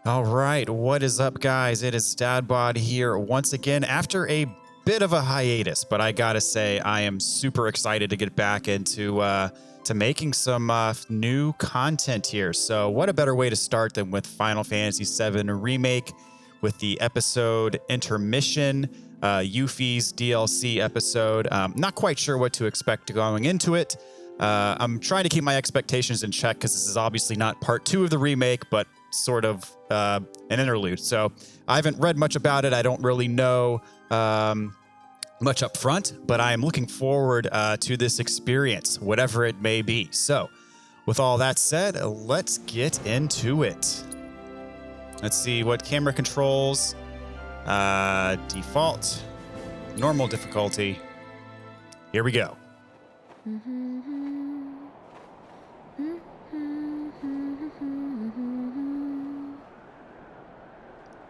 All right, what is up, guys? It is Dadbod here once again after a bit of a hiatus, but I gotta say I am super excited to get back into to making some new content here. So what a better way to start than with Final Fantasy VII Remake with the episode Intermission, Yuffie's DLC episode. Not quite sure what to expect going into it. I'm trying to keep my expectations in check because this is obviously not part 2 of the remake, but sort of an interlude. So I haven't read much about it. I don't really know much up front, but I am looking forward to this experience, whatever it may be. So with all that said, let's get into it. Let's see what camera controls. Default, normal difficulty. Here we go.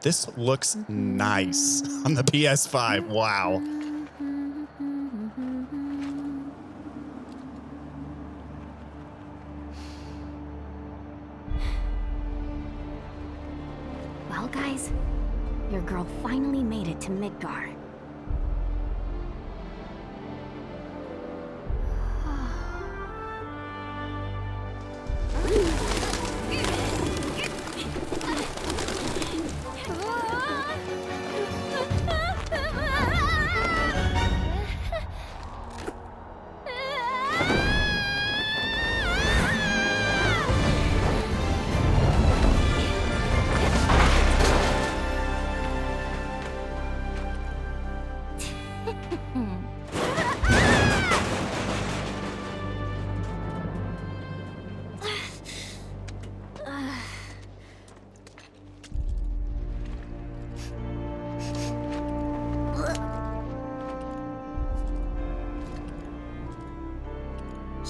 This looks nice on the PS5. Wow. Well, guys, your girl finally made it to Midgar.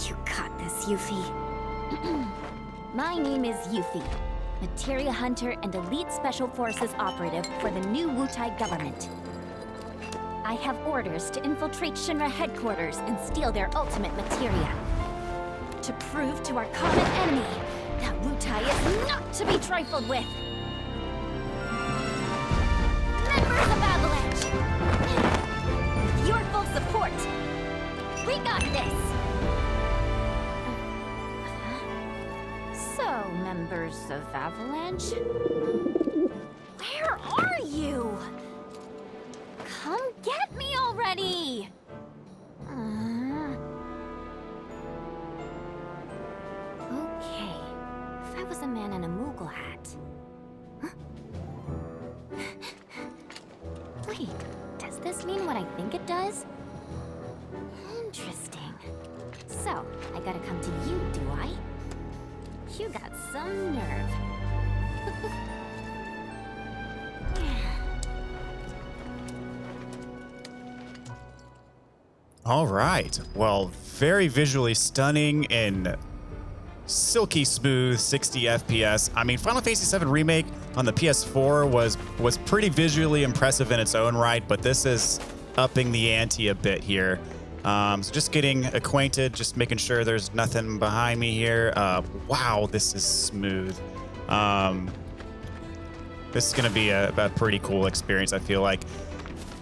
You got this, Yuffie. My name is Yuffie, materia hunter and elite special forces operative for the new Wutai government. I have orders to infiltrate Shinra headquarters and steal their ultimate materia. To prove to our common enemy that Wutai is not to be trifled with. Members of Avalanche! With your full support, we got this! So, members of Avalanche, where are you? Come get me already! Okay, if I was a man in a Moogle hat... Huh? Wait, does this mean what I think it does? Interesting. So, I gotta come to you, do I? You got some nerve. All right. Well, very visually stunning and silky smooth 60 FPS. I mean, Final Fantasy VII Remake on the PS4 was pretty visually impressive in its own right, but this is upping the ante a bit here. So just getting acquainted, just making sure there's nothing behind me here. Wow, this is smooth. This is going to be a pretty cool experience, I feel like.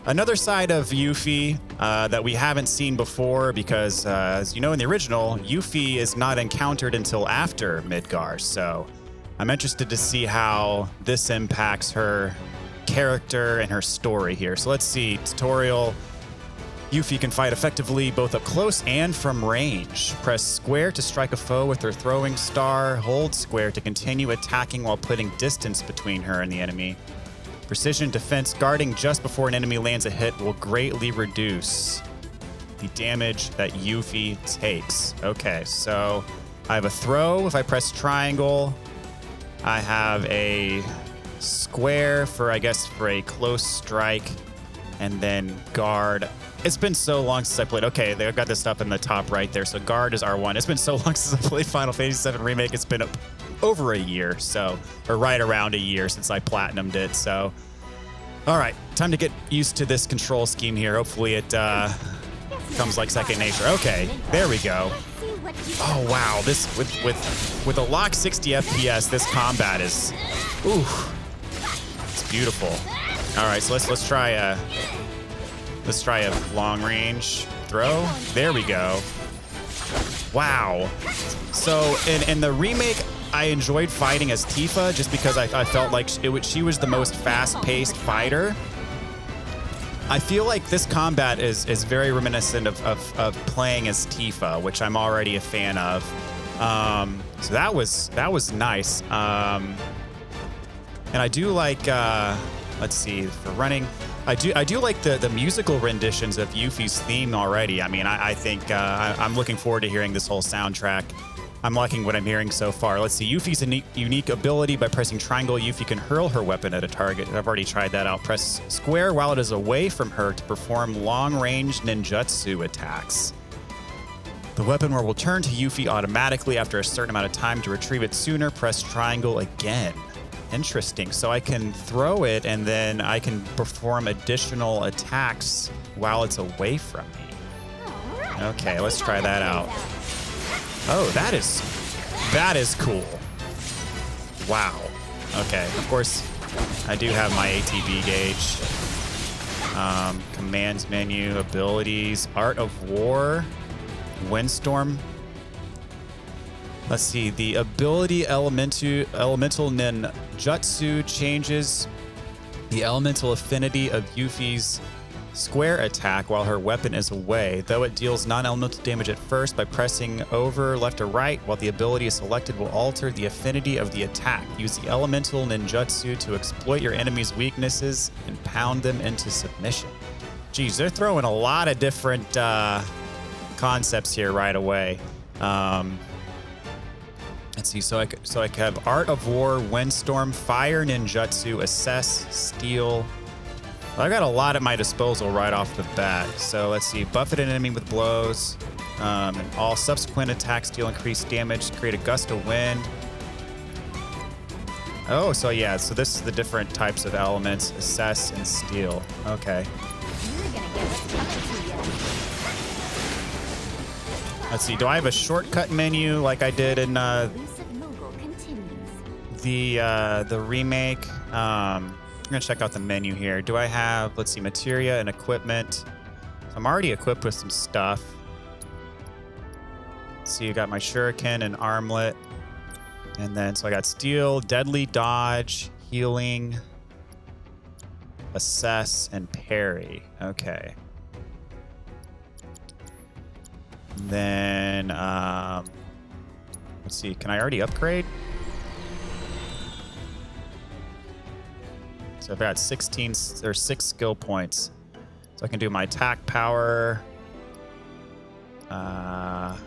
Another side of Yuffie that we haven't seen before because, as you know, in the original, Yuffie is not encountered until after Midgar. So I'm interested to see how this impacts her character and her story here. So let's see. Tutorial. Yuffie can fight effectively both up close and from range. Press square to strike a foe with her throwing star. Hold square to continue attacking while putting distance between her and the enemy. Precision defense guarding just before an enemy lands a hit will greatly reduce the damage that Yuffie takes. Okay, so I have a throw if I press triangle. I have a square for, I guess, for a close strike, and then guard. It's been so long since I played. Okay, they've got this up in the top right there. So guard is R1. It's been so long since I played Final Fantasy VII Remake. It's been over a year, so, or right around a year since I platinumed it. So, all right, time to get used to this control scheme here. Hopefully it comes like second nature. Okay, there we go. See what Oh wow, this with a lock 60 FPS, this combat is, ooh, it's beautiful. All right, so let's try a long range throw. There we go. Wow. So in the remake, I enjoyed fighting as Tifa just because I felt like she was the most fast-paced fighter. I feel like this combat is very reminiscent of playing as Tifa, which I'm already a fan of. So that was nice. And I do like, let's see, for running, I do like the musical renditions of Yuffie's theme already. I mean, I think I'm looking forward to hearing this whole soundtrack. I'm liking what I'm hearing so far. Let's see, Yuffie's unique ability. By pressing triangle, Yuffie can hurl her weapon at a target. I've already tried that out. Press square while it is away from her to perform long-range ninjutsu attacks. The weapon will return to Yuffie automatically after a certain amount of time. To retrieve it sooner, press triangle again. Interesting. So I can throw it and then I can perform additional attacks while it's away from me. Okay, let's try that out. Oh, that is cool. Wow. Okay, of course, I do have my ATB gauge. Commands menu, abilities, Art of War, Windstorm. Let's see, the ability elemental ninjutsu changes the elemental affinity of Yuffie's square attack while her weapon is away, though it deals non-elemental damage at first. By pressing over left or right while the ability is selected will alter the affinity of the attack. Use the elemental ninjutsu to exploit your enemy's weaknesses and pound them into submission. Geez, they're throwing a lot of different concepts here right away. Let's see, so I could have Art of War, Windstorm, Fire Ninjutsu, Assess, Steel. I got a lot at my disposal right off the bat. So let's see, buffet an enemy with blows. And all subsequent attacks deal increased damage, create a gust of wind. Oh, so yeah, so this is the different types of elements, Assess and Steel. Okay. Let's see, do I have a shortcut menu like I did in the remake? I'm gonna check out the menu here. Do I have, let's see, materia and equipment. So I'm already equipped with some stuff. Let's see, I got my shuriken and armlet. And then, so I got steel, deadly dodge, healing, assess, and parry. Okay. And then, let's see, can I already upgrade? So I've got 16 or 6 skill points. So I can do my attack power. Let's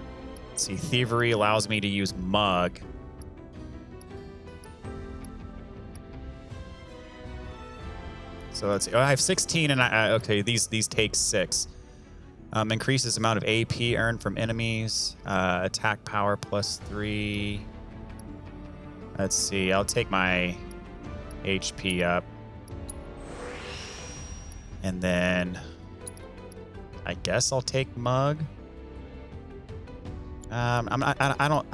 see, thievery allows me to use mug. So let's see. Oh, I have 16 and okay, these take 6. Increases amount of AP earned from enemies. Attack power +3. Let's see, I'll take my HP up. And then I guess I'll take mug. I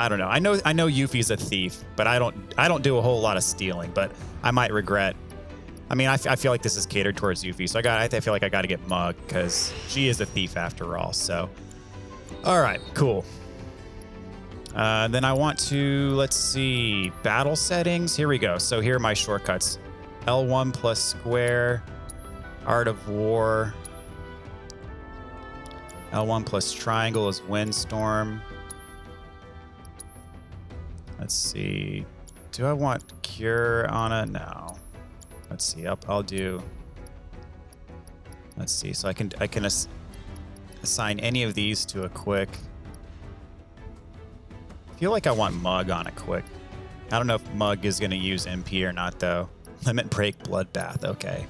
don't know. I know Yuffie's a thief, but I don't do a whole lot of stealing, but I might regret. I mean, I feel like this is catered towards Yuffie, so I feel like I got to get mug because she is a thief after all. So, all right, cool. Then I want to, let's see, battle settings. Here we go. So here are my shortcuts. L1 plus square, Art of War. L1 plus triangle is Windstorm. Let's see. Do I want Cure on it? No. Let's see. I'll do. Let's see. So I can assign any of these to a quick. I feel like I want Mug on a quick. I don't know if Mug is going to use MP or not though. Limit break bloodbath. Okay.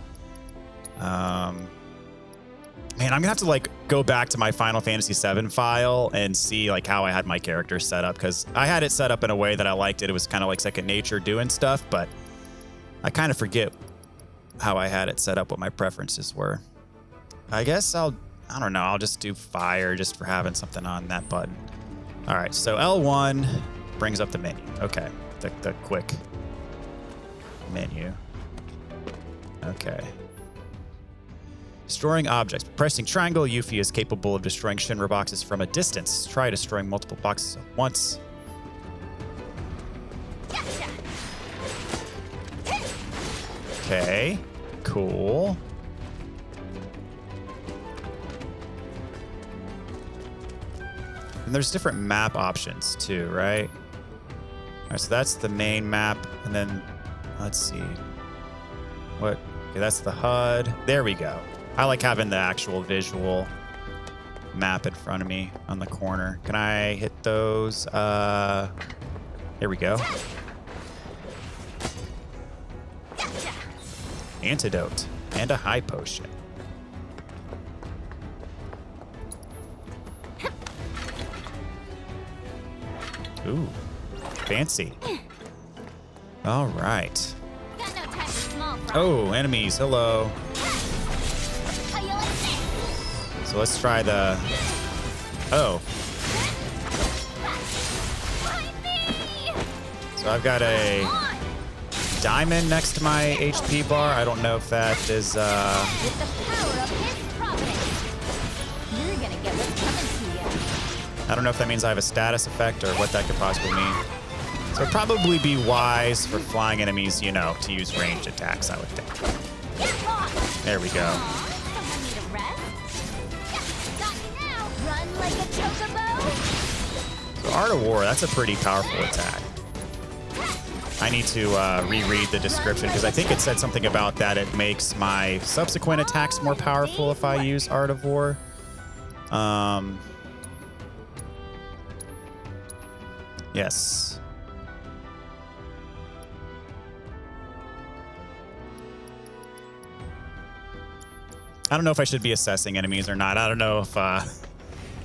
Man, I'm gonna have to like go back to my Final Fantasy VII file and see like how I had my character set up, because I had it set up in a way that I liked it. It was kind of like second nature doing stuff, but I kind of forget how I had it set up, what my preferences were. I guess I don't know, I'll just do fire just for having something on that button. All right, so L1 brings up the menu. Okay, the quick menu. Okay. Destroying objects. Pressing triangle, Yuffie is capable of destroying Shinra boxes from a distance. Try destroying multiple boxes at once. Okay, cool. And there's different map options too, right? All right, so that's the main map. And then, let's see. What? Okay, that's the HUD. There we go. I like having the actual visual map in front of me on the corner. Can I hit those? There we go. Antidote and a high potion. Ooh, fancy. All right. Oh, enemies, hello. So let's try the... Oh. So I've got a diamond next to my HP bar. I don't know if that is... With the power of his providence, you're gonna get what's coming to you. I don't know if that means I have a status effect or what that could possibly mean. So it'd probably be wise for flying enemies, you know, to use ranged attacks, I would think. There we go. So Art of War, that's a pretty powerful attack. I need to reread the description because I think it said something about that. It makes my subsequent attacks more powerful if I use Art of War. Yes. I don't know if I should be assessing enemies or not. I don't know if,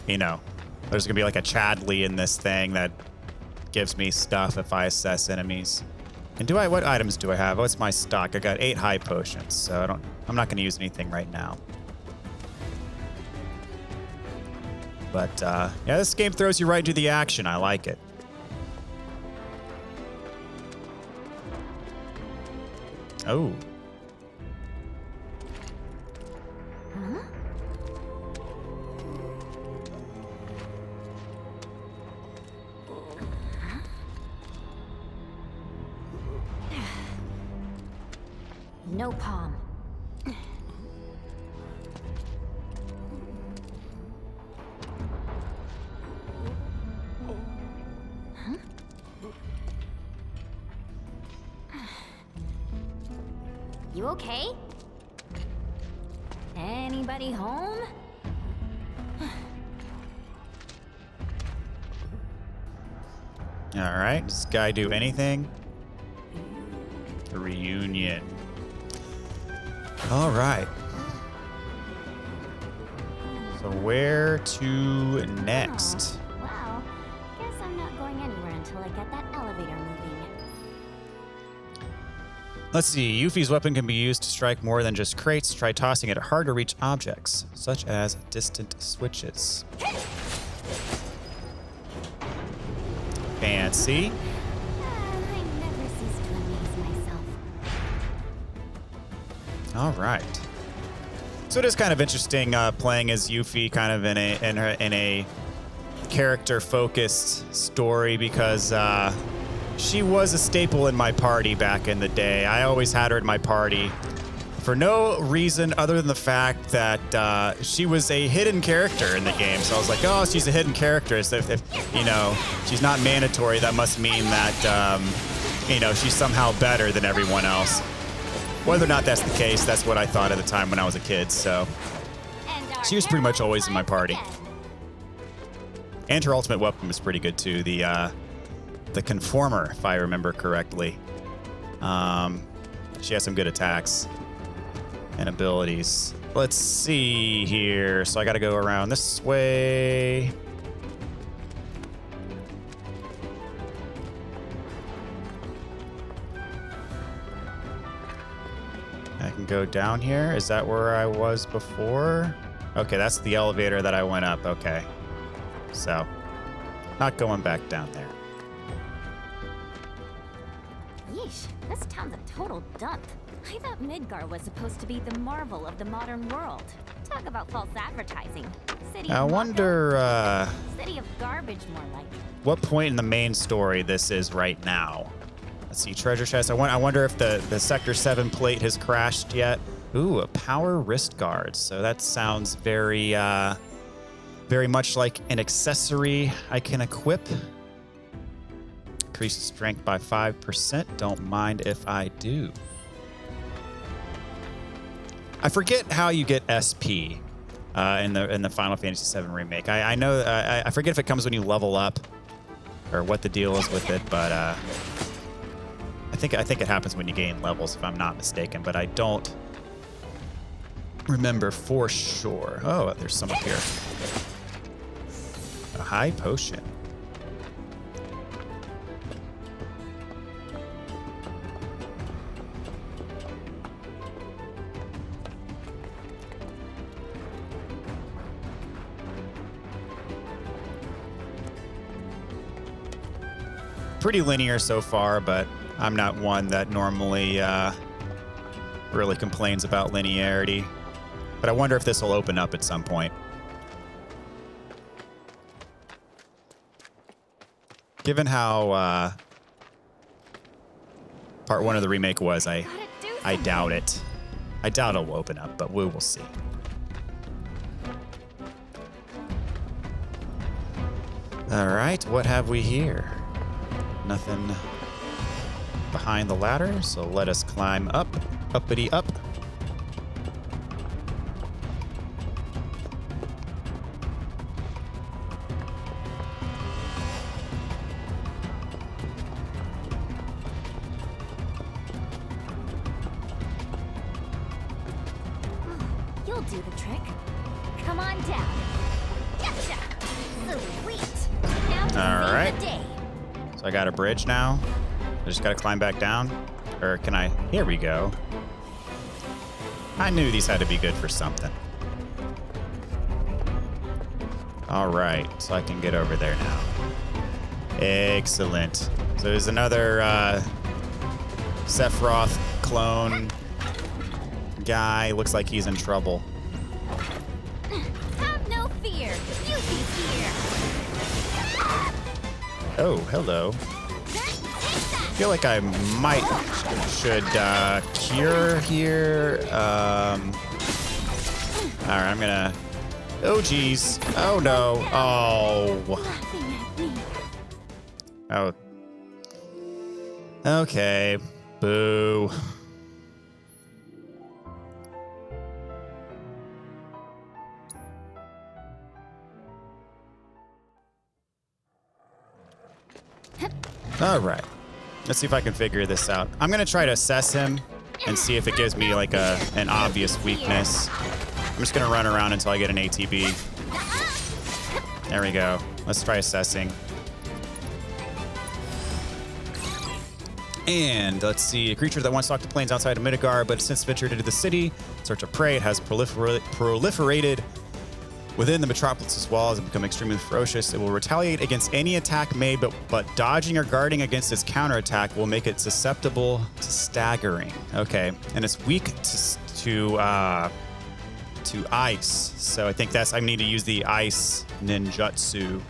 you know, there's going to be like a Chadley in this thing that gives me stuff if I assess enemies. And what items do I have? What's my stock? I got 8 high potions, so I'm not going to use anything right now. But, yeah, this game throws you right into the action. I like it. Oh. No palm. You okay? Anybody home? All right. Does this guy do anything? A reunion. All right. So where to next? Oh, well, guess I'm not going anywhere until I get that elevator moving. Let's see. Yuffie's weapon can be used to strike more than just crates. Try tossing it at hard-to-reach objects, such as distant switches. Fancy. I never cease to amaze myself. All right. So it is kind of interesting playing as Yuffie, kind of in a character-focused story because she was a staple in my party back in the day. I always had her in my party for no reason other than the fact that she was a hidden character in the game. So I was like, oh, she's a hidden character. So if you know, she's not mandatory, that must mean that, you know, she's somehow better than everyone else. Whether or not that's the case, that's what I thought at the time when I was a kid. So she was pretty much always in my party. And her ultimate weapon was pretty good too. The Conformer, if I remember correctly. She has some good attacks and abilities. Let's see here. So I got to go around this way. I can go down here. Is that where I was before? Okay, that's the elevator that I went up. Okay. So Not going back down there. Yeesh, this town's a total dump. I thought Midgar was supposed to be the marvel of the modern world. Talk about false advertising. City I of wonder City of garbage, more like. what point in the main story this is right now. Let's see, treasure chest. I wonder if the Sector 7 plate has crashed yet. Ooh, a power wrist guard. So that sounds very, very much like an accessory I can equip. Increases strength by 5%. Don't mind if I do. I forget how you get SP in the Final Fantasy VII Remake. I know I forget if it comes when you level up or what the deal is with it, but I think it happens when you gain levels, if I'm not mistaken. But I don't remember for sure. Oh, there's some up here. A high potion. Pretty linear so far, but I'm not one that normally really complains about linearity. But I wonder if this will open up at some point. Given how part 1 of the remake was, I doubt it. I doubt it'll open up, but we will see. All right, what have we here? Nothing behind the ladder, so let us climb up, uppity up. You'll do the trick. Come on down. Gotcha. Sweet. Now to All save right. the day. So I got a bridge now. I just gotta climb back down. Or can I? Here we go. I knew these had to be good for something. All right, so I can get over there now. Excellent. So there's another Sephiroth clone guy. Looks like he's in trouble. Have no fear. Yuffie's here. Oh, hello. I feel like I should cure here. All right, I'm gonna. Oh, geez. Oh no. Oh. Laughing at me. Oh. Okay. Boo. All right. Let's see if I can figure this out. I'm gonna try to assess him and see if it gives me like an obvious weakness. I'm just gonna run around until I get an ATB. There we go. Let's try assessing. And let's see, a creature that once stalked the plains outside of Midgar, but since ventured into the city in search of prey, it has proliferated within the metropolis's walls and become extremely ferocious. It will retaliate against any attack made, but dodging or guarding against its counterattack will make it susceptible to staggering. Okay, and it's weak to ice. So I think I need to use the ice ninjutsu.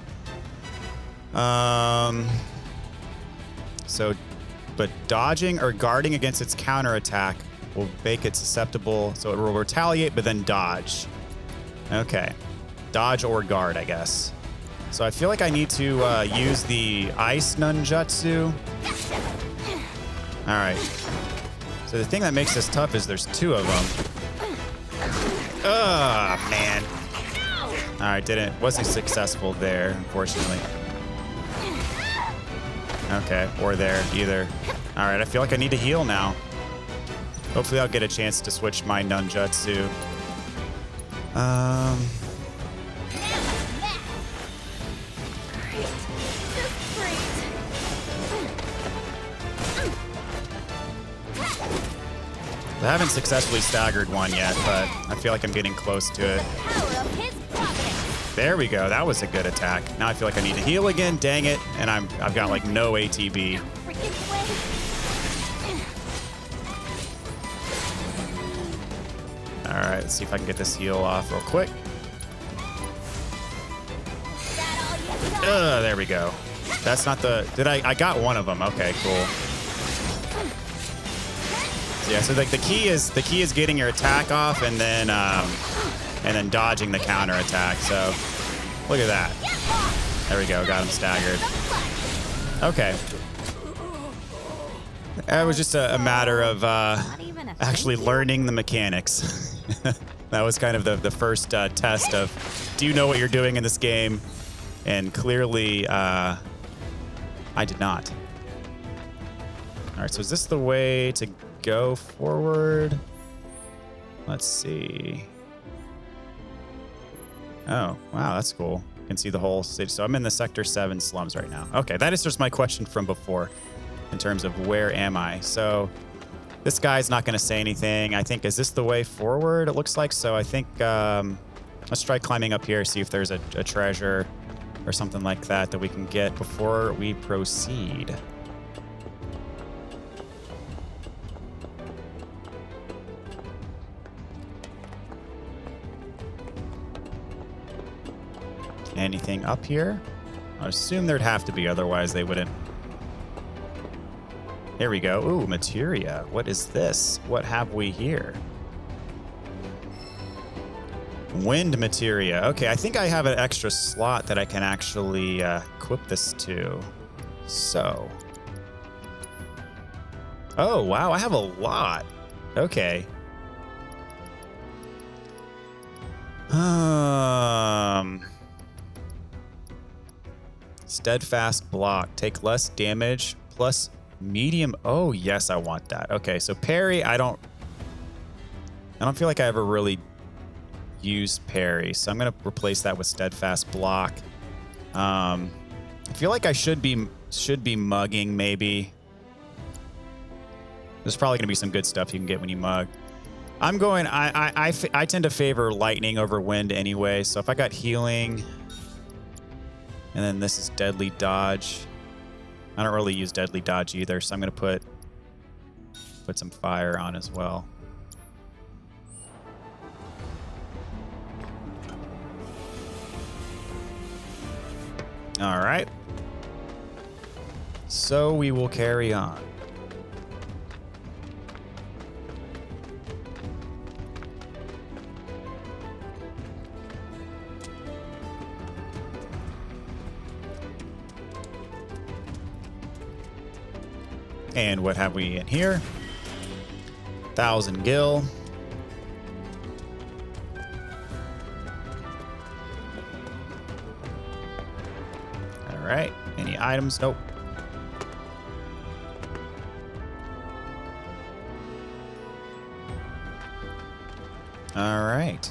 But dodging or guarding against its counterattack will make it susceptible. So it will retaliate, but then dodge. Okay. Dodge or guard, I guess. So I feel like I need to use the ice nunjutsu. All right. So the thing that makes this tough is there's 2 of them. Ugh, man. All right, wasn't successful there, unfortunately. Okay, or there, either. All right, I feel like I need to heal now. Hopefully I'll get a chance to switch my nunjutsu. I haven't successfully staggered one yet, but I feel like I'm getting close to it. Power of his providence. There we go. That was a good attack. Now I feel like I need to heal again. Dang it. And I've got like no ATB. Freaking way. All right, let's see if I can get this heal off real quick. There we go. That's not the, I got one of them. Okay, cool. Yeah, so like the key is getting your attack off and then dodging the counter attack. So look at that. There we go. Got him staggered. Okay. It was just a matter of actually learning the mechanics. That was kind of the first test of, do you know what you're doing in this game? And clearly, I did not. All right, so is this the way to go forward? Let's see. Oh, wow, that's cool. You can see the whole city. So I'm in the Sector 7 slums right now. Okay, that is just my question from before in terms of where am I? So this guy's not going to say anything. I think, is this the way forward? It looks like so. I think let's try climbing up here, see if there's a treasure or something like that we can get before we proceed. Anything up here? I assume there'd have to be, otherwise they wouldn't. Here we go. Ooh, materia. What is this? What have we here? Wind materia. Okay, I think I have an extra slot that I can actually equip this to. So. Oh, wow, I have a lot. Okay. Steadfast block. Take less damage plus medium. Oh, yes, I want that. Okay, so parry, I don't feel like I ever really used parry, so I'm going to replace that with steadfast block. I feel like I should be mugging maybe. There's probably going to be some good stuff you can get when you mug. I'm going, I tend to favor lightning over wind anyway, so if I got healing, and then this is deadly dodge. I don't really use deadly dodge either, so I'm going to put some fire on as well. All right. So we will carry on. And what have we in here? 1,000 gil. All right. Any items? Nope. All right.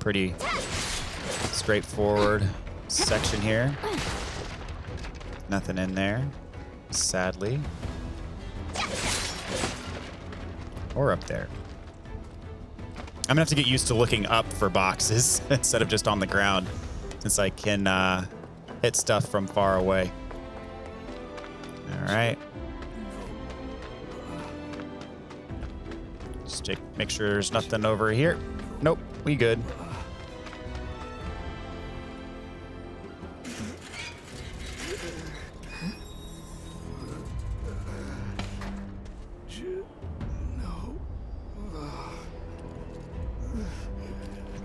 Pretty straightforward section here. Nothing in there, sadly. Or up there. I'm gonna have to get used to looking up for boxes instead of just on the ground, since I can hit stuff from far away. All right. Just make sure there's nothing over here. Nope, we good.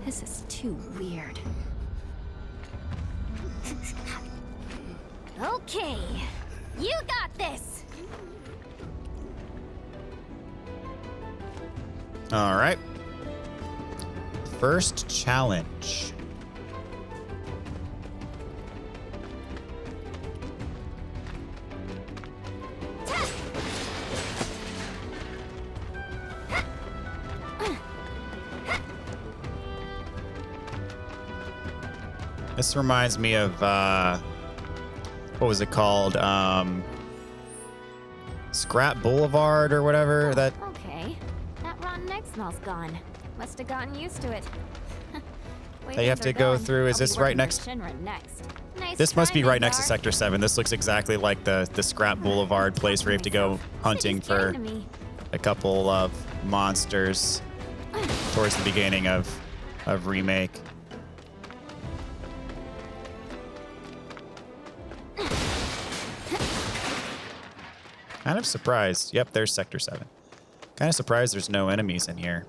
This is too weird. Okay, you got this. All right. First challenge. This reminds me of, what was it called? Scrap Boulevard or whatever. That. Okay, that rotten egg smell's gone. Must have gotten used to it. that you have to go through. Is this right next? This must be right next to Sector 7. This looks exactly like the Scrap Boulevard place where you have to go hunting for a couple of monsters towards the beginning of Remake. Kind of surprised. Yep, there's Sector 7. Kind of surprised there's no enemies in here.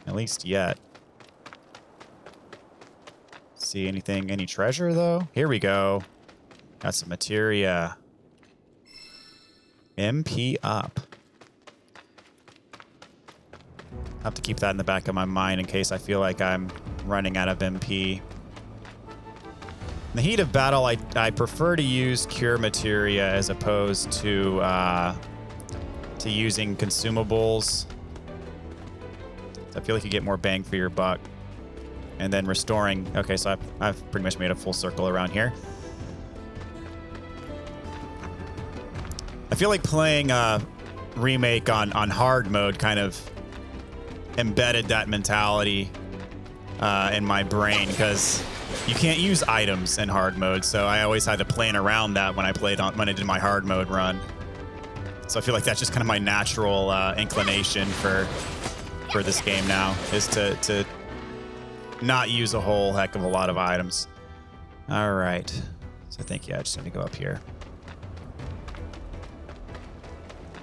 At least yet. See anything, any treasure though? Here we go. Got some materia. MP up. I have to keep that in the back of my mind in case I feel like I'm running out of MP. In the heat of battle, I prefer to use cure materia as opposed to using consumables. I feel like you get more bang for your buck. And then restoring. Okay, so I've pretty much made a full circle around here. I feel like playing Remake on hard mode kind of embedded that mentality in my brain, because you can't use items in hard mode. So I always had to plan around that when I did my hard mode run. So I feel like that's just kind of my natural inclination for this game now, is to not use a whole heck of a lot of items. All right. So I think, yeah, I just need to go up here.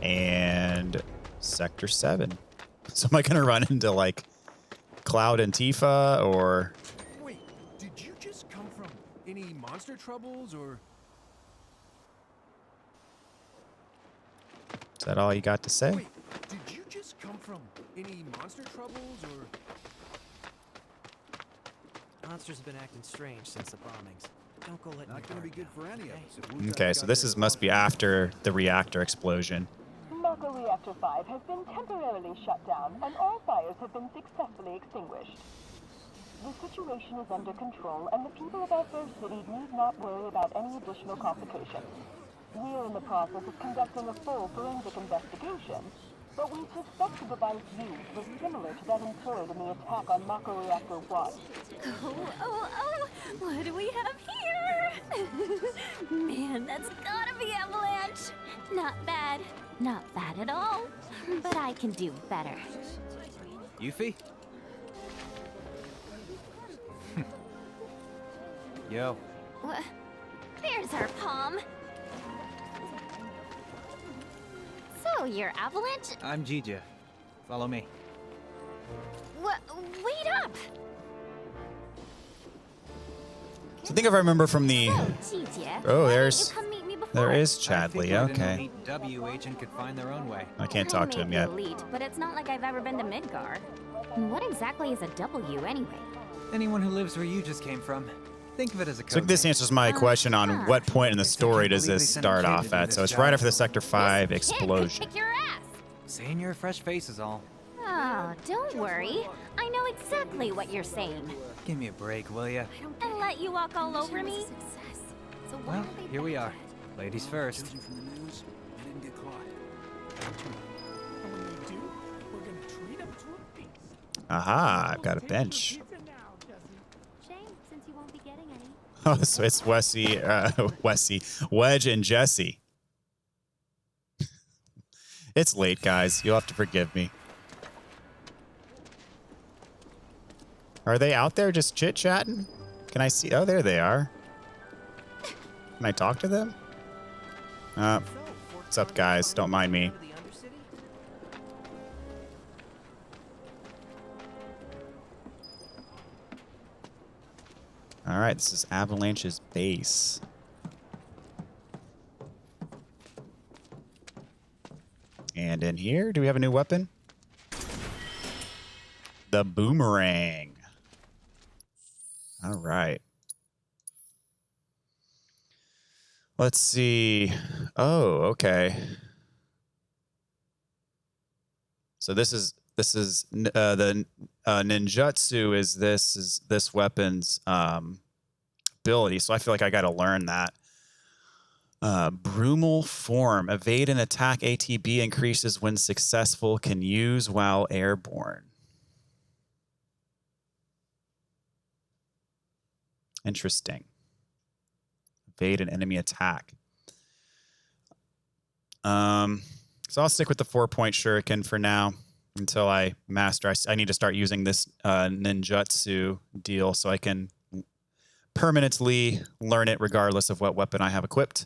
And Sector 7. So am I going to run into, like, Cloud and Tifa, or... Wait, did you just come from any monster troubles, or... Is that all you got to say? Wait, did you just come from any monster troubles, or... Monsters have been acting strange since the bombings. Don't go letting Not gonna be good for any of us. Okay, so this must be after the reactor explosion. Mako Reactor 5 has been temporarily shut down, and all fires have been successfully extinguished. The situation is under control, and the people of our fair city need not worry about any additional complications. We are in the process of conducting a full forensic investigation, but we suspect the device used was similar to that employed in the attack on Mako Reactor 1. Oh, what do we have here? Man, that's gotta be Avalanche. Not bad. Not bad at all. But I can do better. Yuffie? Yo. There's our palm. So, you're Avalanche? I'm Jija. Follow me. Wait up! So I think if I remember from the... Jija, Oh, why there's... didn't you come meet me before? There is I Chadley, figured okay. an elite W agent could find their own way. I can't talk to him yet. Elite, but it's not like I've ever been to Midgar. What exactly is a W anyway? Anyone who lives where you just came from. Think of it as a code So this name. answers my question on what point in the story does this start off at. So it's right after the Sector 5 Kid explosion. could kick your ass. Saying you're a fresh face is all. Oh, don't worry. I know exactly what you're saying. Give me a break, will ya? And let you walk all over me? Well, here we are. Ladies first. Judging from the news, I didn't get caught. And when they do, we're gonna treat them to a feast. Aha, I've got a bench. Shame, since you won't be getting any. Oh, so it's Wedge and Jesse. It's late, guys. You'll have to forgive me. Are they out there just chit-chatting? Can I see? Oh, there they are. Can I talk to them? What's up, guys? Don't mind me. All right, this is Avalanche's base. And in here, do we have a new weapon? The boomerang. All right. Let's see. Oh, okay. So this is the ninjutsu is this weapon's ability. So I feel like I got to learn that. Brumal form. Evade and attack ATB increases when successful. Can use while airborne. Interesting. Evade an enemy attack. So I'll stick with the 4-point shuriken for now until I master. I need to start using this ninjutsu deal so I can permanently learn it regardless of what weapon I have equipped.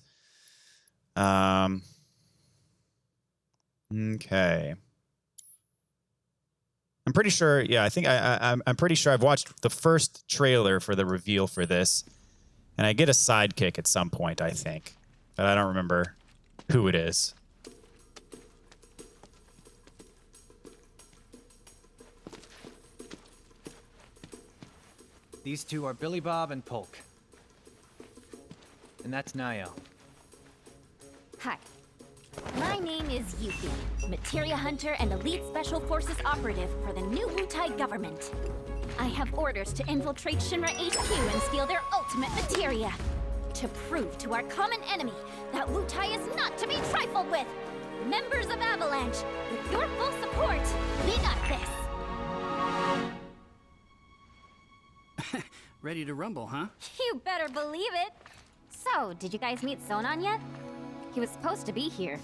Okay. I'm pretty sure, yeah, I think I'm pretty sure I've watched the first trailer for the reveal for this, and I get a sidekick at some point, I think. But I don't remember who it is. These two are Billy Bob and Polk. And that's Nayo. Hi. My name is Yuffie, materia hunter and elite special forces operative for the new Wutai government. I have orders to infiltrate Shinra HQ and steal their ultimate materia. To prove to our common enemy that Wutai is not to be trifled with. Members of Avalanche, with your full support, we got this. Ready to rumble, huh? You better believe it. So, did you guys meet Sonon yet? He was supposed to be here.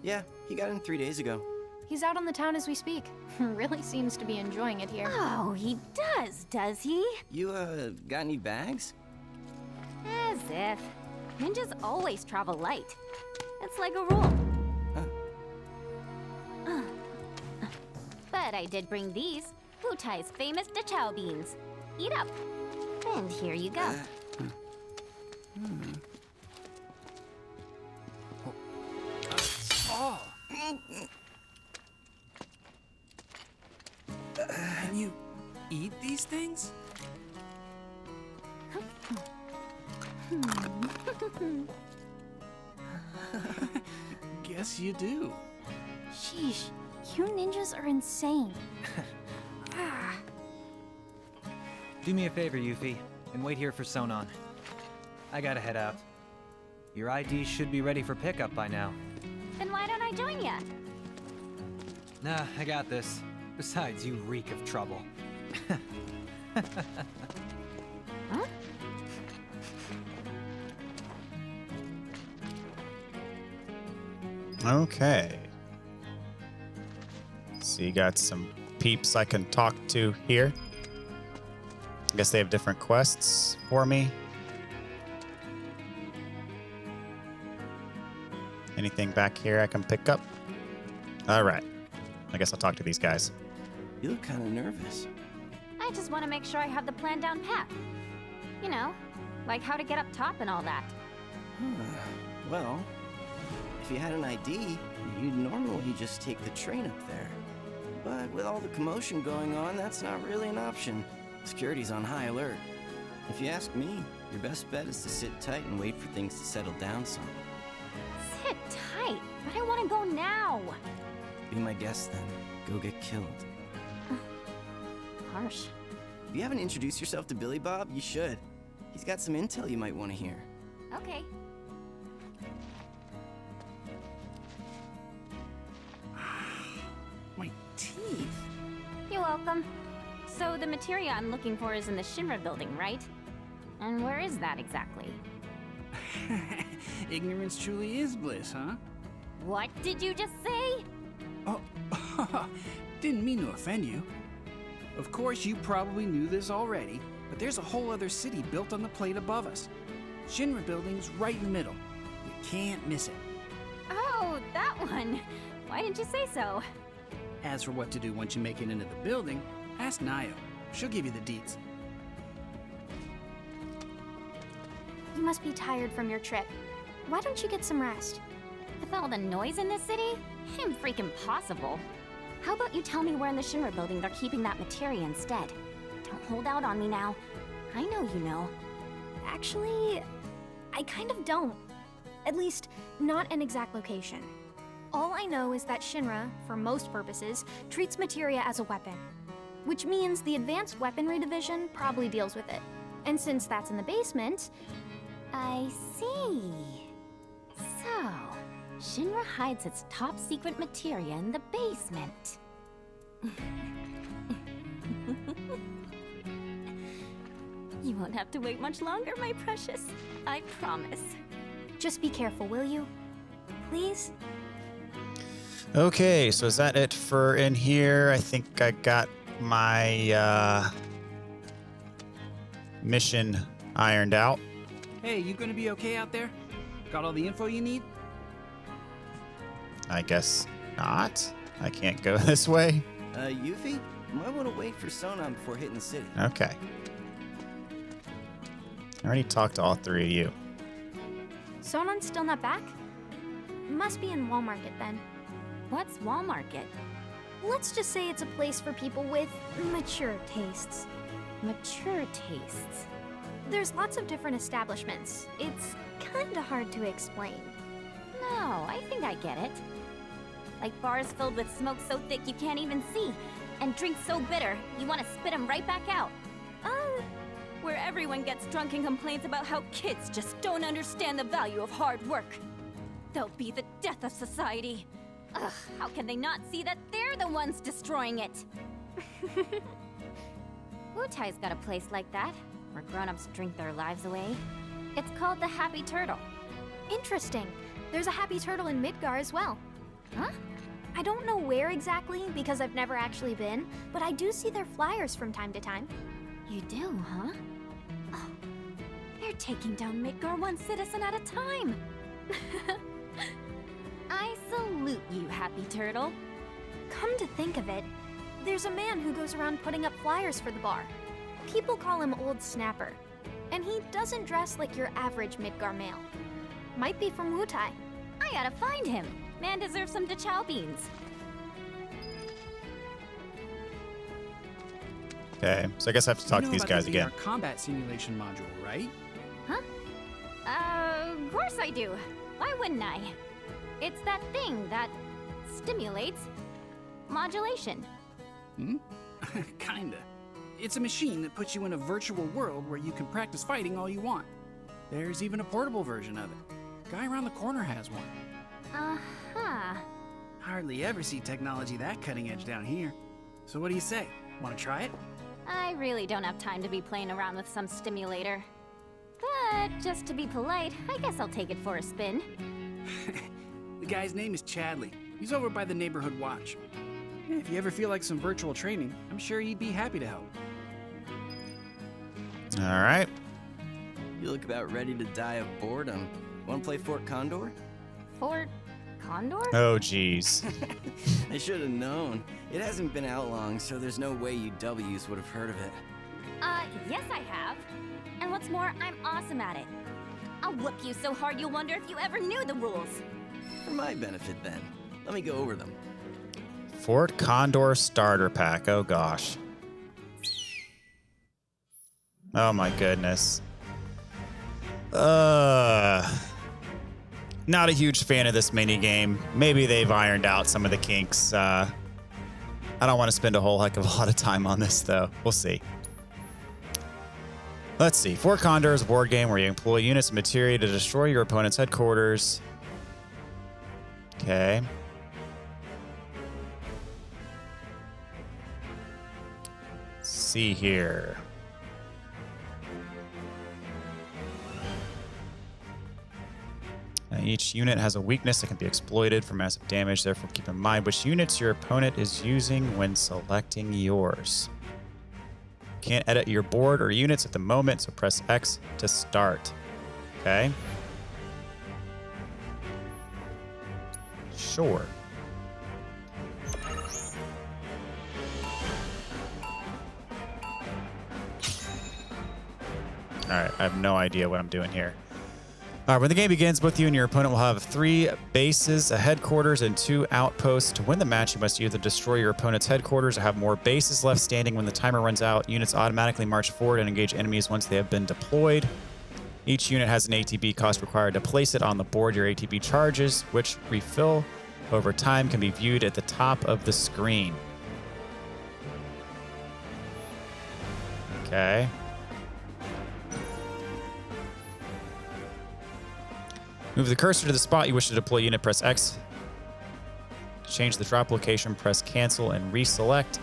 Yeah, he got in 3 days ago. He's out on the town as we speak. Really seems to be enjoying it here. Oh, he does he? You, got any bags? As if. Ninjas always travel light. It's like a rule. But I did bring these, Wutai's famous Dachao beans. Eat up. And here you go. Can you eat these things? Guess you do. Sheesh, you ninjas are insane. Do me a favor, Yuffie, and wait here for Sonon. I gotta head out. Your ID should be ready for pickup by now. Then why don't I join ya? Nah, I got this. Besides, you reek of trouble. Huh? Okay. So you got some peeps I can talk to here. I guess they have different quests for me. Anything back here I can pick up? All right. I guess I'll talk to these guys. You look kind of nervous. I just want to make sure I have the plan down pat. You know, like how to get up top and all that. Well, if you had an ID, you'd normally just take the train up there. But with all the commotion going on, that's not really an option. Security's on high alert. If you ask me, your best bet is to sit tight and wait for things to settle down some. Sit tight, but I want to go now. Be my guest then. Go get killed. Harsh. If you haven't introduced yourself to Billy Bob, you should. He's got some intel you might want to hear. Okay. My teeth. You're welcome. So the materia I'm looking for is in the Shinra building, right? And where is that exactly? Ignorance truly is bliss, huh? What did you just say? Oh, didn't mean to offend you. Of course, you probably knew this already, but there's a whole other city built on the plate above us. Shinra building's right in the middle. You can't miss it. Oh, that one. Why didn't you say so? As for what to do once you make it into the building, ask Nayo. She'll give you the deets. You must be tired from your trip. Why don't you get some rest? With all the noise in this city, I'm freaking possible. How about you tell me where in the Shinra building they're keeping that materia instead? Don't hold out on me now. I know you know. Actually, I kind of don't. At least, not an exact location. All I know is that Shinra, for most purposes, treats materia as a weapon. Which means the Advanced Weaponry Division probably deals with it. And since that's in the basement... I see. So, Shinra hides its top secret materia in the basement. You won't have to wait much longer, my precious. I promise. Just be careful, will you? Please? Okay, so is that it for in here? I think I got my mission ironed out. Hey, you gonna be okay out there? Got all the info you need? I guess not. I can't go this way. Yuffie? You might want to wait for Sonon before hitting the city. Okay. I already talked to all three of you. Sonon's still not back? Must be in Wall Market then. What's Wall Market? Let's just say it's a place for people with mature tastes. Mature tastes. There's lots of different establishments. It's kinda hard to explain. No, I think I get it. Like bars filled with smoke so thick you can't even see, and drinks so bitter you want to spit them right back out. Where everyone gets drunk and complains about how kids just don't understand the value of hard work. They'll be the death of society. Ugh, how can they not see that they're the ones destroying it? Wutai's got a place like that, where grown-ups drink their lives away. It's called the Happy Turtle. Interesting. There's a Happy Turtle in Midgar as well. Huh? I don't know where exactly because I've never actually been, but I do see their flyers from time to time. You do, huh? Oh, they're taking down Midgar one citizen at a time. I salute you, Happy Turtle. Come to think of it, there's a man who goes around putting up flyers for the bar. People call him Old Snapper, and he doesn't dress like your average Midgar male. Might be from Wutai. I gotta find him. Man deserves some Dachau beans. Okay, so I guess I have to talk to these guys again. Our combat simulation module, right? Huh? Of course I do. Why wouldn't I? It's that thing that stimulates modulation. Kinda. It's a machine that puts you in a virtual world where you can practice fighting all you want. There's even a portable version of it. Guy around the corner has one. Uh-huh. Hardly ever see technology that cutting edge down here. So what do you say? Want to try it? I really don't have time to be playing around with some stimulator. But just to be polite, I guess I'll take it for a spin. The guy's name is Chadley. He's over by the neighborhood watch. If you ever feel like some virtual training, I'm sure he'd be happy to help. All right. You look about ready to die of boredom. Want to play Fort Condor? Fort Condor? Oh, geez. I should have known. It hasn't been out long, so there's no way you W's would have heard of it. Yes I have. And what's more, I'm awesome at it. I'll whoop you so hard you'll wonder if you ever knew the rules. For my benefit, then. Let me go over them. Fort Condor starter pack. Oh, gosh. Oh, my goodness. Not a huge fan of this mini game. Maybe they've ironed out some of the kinks. I don't want to spend a whole heck of a lot of time on this, though. We'll see. Let's see. Fort Condor is a board game where you employ units of materia to destroy your opponent's headquarters. Okay. Let's see here. Each unit has a weakness that can be exploited for massive damage, therefore keep in mind which units your opponent is using when selecting yours. Can't edit your board or units at the moment, so press X to start. Okay. Sure. Alright, I have no idea what I'm doing here. When the game begins, both you and your opponent will have 3 bases, a headquarters, and 2 outposts. To win the match, you must either destroy your opponent's headquarters or have more bases left standing. When the timer runs out, units automatically march forward and engage enemies once they have been deployed. Each unit has an ATB cost required to place it on the board. Your ATB charges, which refill over time, can be viewed at the top of the screen. Okay. Move the cursor to the spot you wish to deploy unit, press X. Change the drop location, press cancel, and reselect.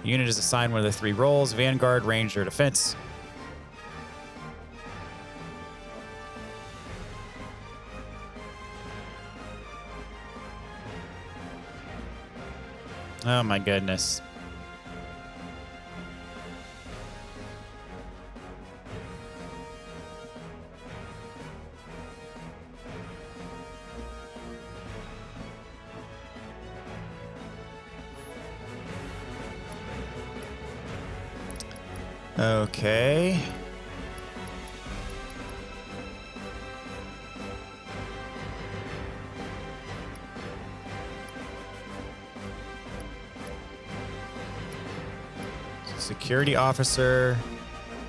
The unit is assigned one of the 3 roles: Vanguard, Ranger, Defense. Oh my goodness. Okay. Security officer,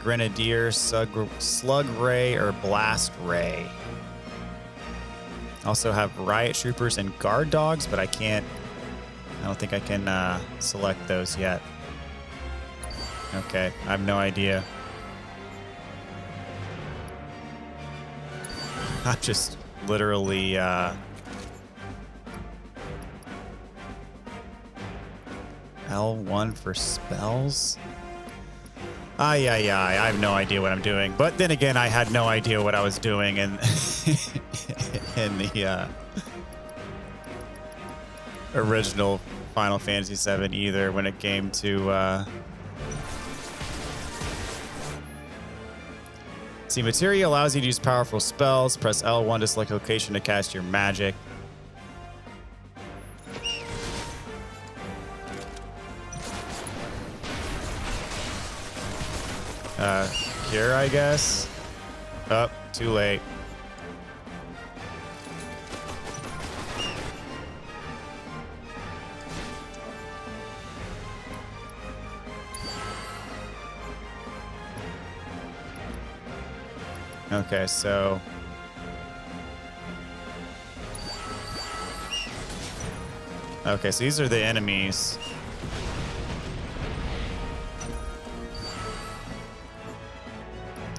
grenadier, slug ray, or blast ray. Also have riot troopers and guard dogs, but I don't think I can select those yet. Okay, I have no idea. I'm just literally L1 for spells? Yeah, I have no idea what I'm doing. But then again, I had no idea what I was doing in, in the original Final Fantasy VII either when it came to... See, materia allows you to use powerful spells. Press L1 to select a location to cast your magic. Cure, I guess. Oh, too late. Okay, so... Okay, so these are the enemies.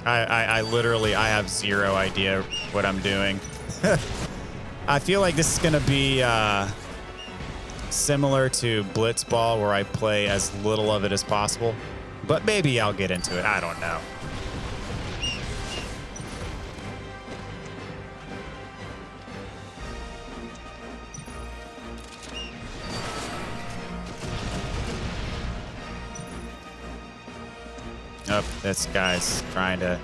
I literally, I have zero idea what I'm doing. I feel like this is gonna be similar to Blitzball, where I play as little of it as possible. But maybe I'll get into it, I don't know. Oh, this guy's trying to...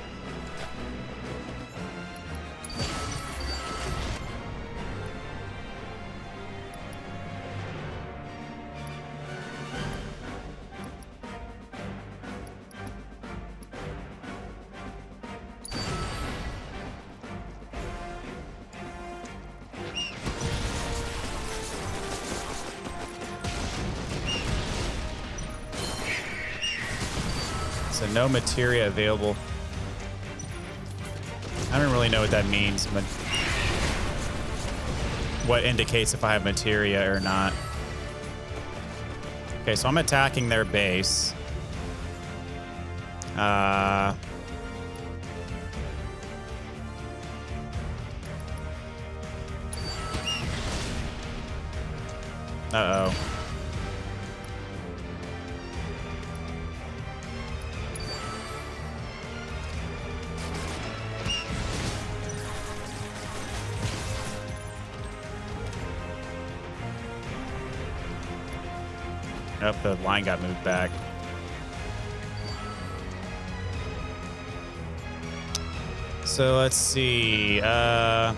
So no materia available. I don't really know what that means, but what indicates if I have materia or not. Okay, so I'm attacking their base. Uh-oh. Nope, the line got moved back. So let's see. I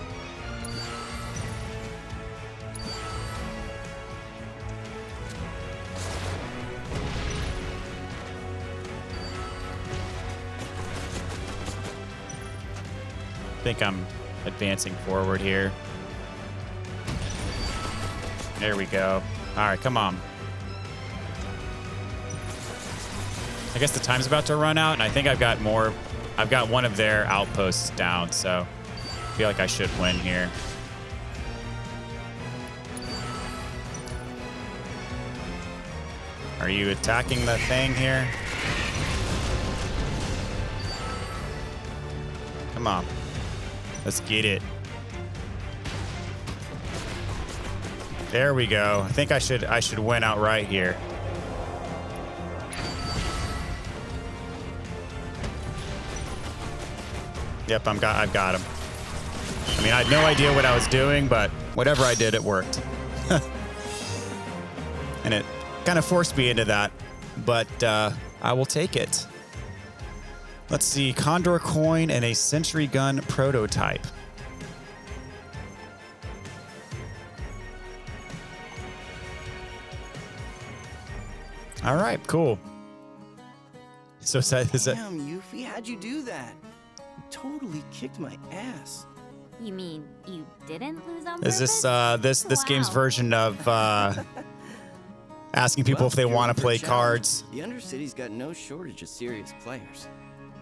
think I'm advancing forward here. There we go. All right, come on. I guess the time's about to run out, and I think I've got more. I've got one of their outposts down, so I feel like I should win here. Are you attacking the thing here? Come on. Let's get it. There we go. I think I should win outright here. Yep, I've got him. I mean, I had no idea what I was doing, but whatever I did, it worked. And it kind of forced me into that, but I will take it. Let's see, Condor coin and a sentry gun prototype. All right, cool. So is that Damn, Yuffie, how'd you do that? You totally kicked my ass. You mean you didn't lose on is purpose? this game's Wow. version of asking people Well, if they you're want up to for a play challenge. cards? The Undercity's got no shortage of serious players.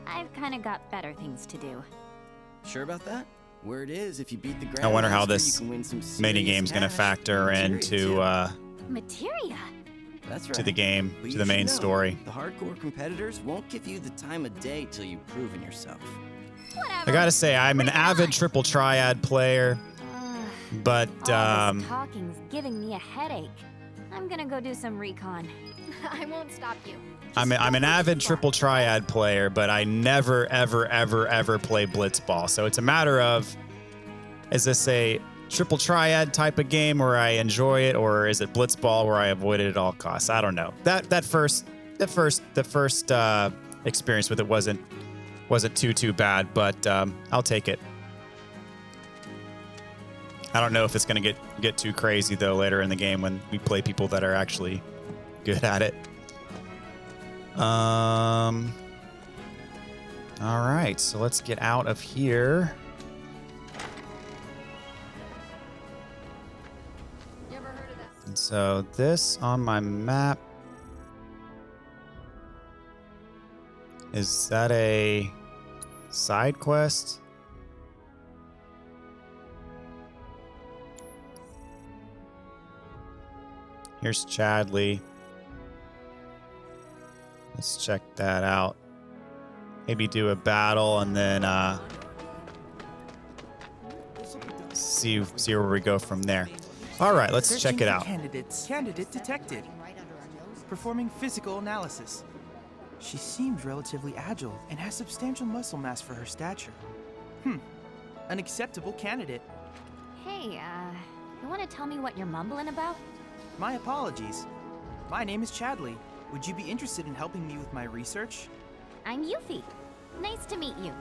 I've kind of got better things to do. Sure about that? Word is, if you beat the I wonder how Grandmaster, this you can win some mini serious game's gonna cash factor and into Materia? That's right. to the game, But to you the main should know, story. The hardcore competitors won't give you the time of day till you've proven yourself. Whatever. I gotta say, I'm an avid triple triad player, but All this talking's giving me a headache. I'm gonna go do some recon. I won't stop you. I'm an avid triple triad player, but I never, ever, ever, ever play blitzball. So it's a matter of, is this a triple triad type of game where I enjoy it, or is it blitzball where I avoid it at all costs? I don't know. The first experience with it wasn't too bad, but I'll take it. I don't know if it's gonna get too crazy though later in the game when we play people that are actually good at it. All right, so let's get out of here. And so this on my map, is that a side quest? Here's Chadley. Let's check that out. Maybe do a battle and then see where we go from there. All right, let's check it out. Candidate detected. Performing physical analysis. She seems relatively agile and has substantial muscle mass for her stature. An acceptable candidate. Hey, you want to tell me what you're mumbling about? My apologies. My name is Chadley. Would you be interested in helping me with my research? I'm Yuffie. Nice to meet you.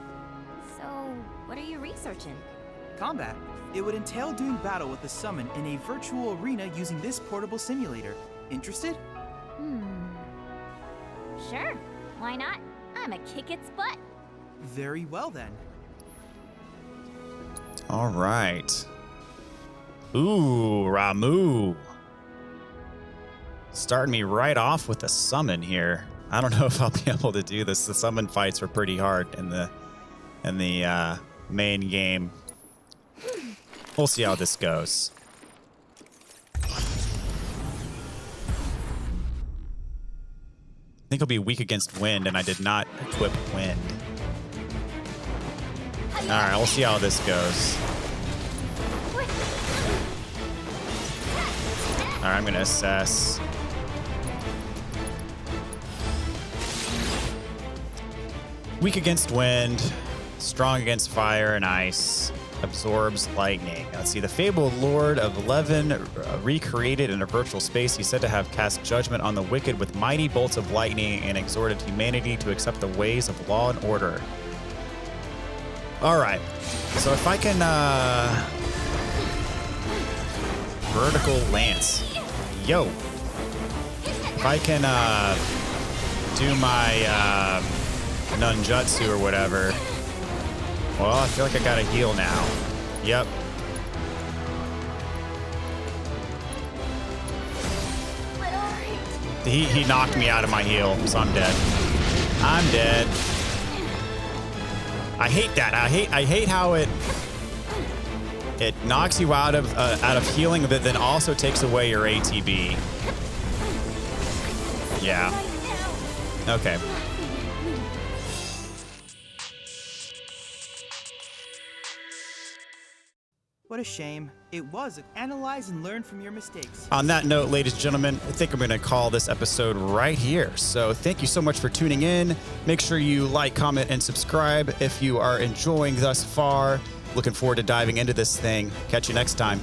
So, what are you researching? Combat. It would entail doing battle with a summon in a virtual arena using this portable simulator. Interested? Sure. Why not? I'm a kick its butt. Very well then. All right. Ooh, Ramu. Starting me right off with a summon here. I don't know if I'll be able to do this. The summon fights were pretty hard in the main game. We'll see how this goes. I think he'll be weak against wind, and I did not equip wind. All right, we'll see how this goes. All right, I'm gonna assess. Weak against wind, strong against fire and ice, absorbs lightning. Let's see, the fabled Lord of 11 recreated in a virtual space. He's said to have cast judgment on the wicked with mighty bolts of lightning and exhorted humanity to accept the ways of law and order. All right, so if I can, vertical lance. Yo. If I can, do my, nunjutsu or whatever. Well, I feel like I gotta heal now. Yep. He knocked me out of my heal, so I'm dead. I'm dead. I hate that. I hate how it knocks you out of healing, but then also takes away your ATB. Yeah. Okay. What a shame. It was. Analyze and learn from your mistakes. On that note, ladies and gentlemen, I think I'm going to call this episode right here. So thank you so much for tuning in. Make sure you like, comment, and subscribe if you are enjoying thus far. Looking forward to diving into this thing. Catch you next time.